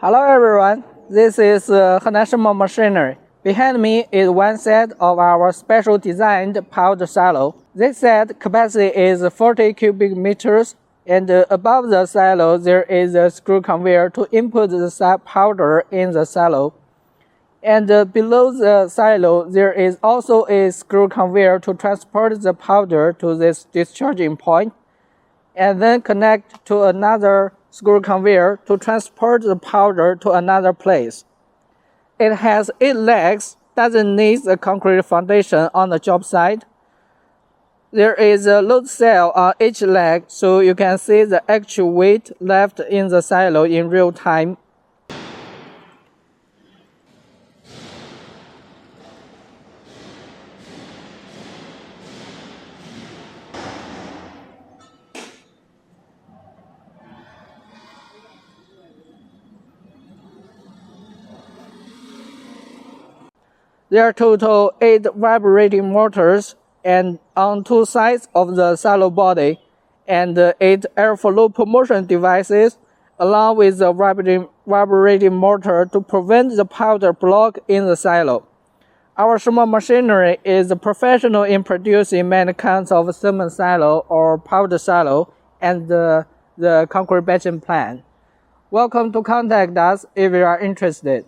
Hello everyone, this is Henan SHENGMAO machinery. Behind me is one set of our special designed powder silo. This set capacity is 40 cubic meters, and above the silo there is a screw conveyor to input the powder in the silo. And below the silo there is also a screw conveyor to transport the powder to this discharging point, and then connect to another screw conveyor to transport the powder to another place. It has 8 legs, doesn't need a concrete foundation on the job site. There is a load cell on each leg, so you can see the actual weight left in the silo in real time. There are total 8 vibrating motors and on 2 sides of the silo body, and 8 airflow promotion devices along with the vibrating motor to prevent the powder block in the silo. Our SHENGMAO machinery is professional in producing many kinds of cement silo or powder silo and the concrete batching plant. Welcome to contact us if you are interested.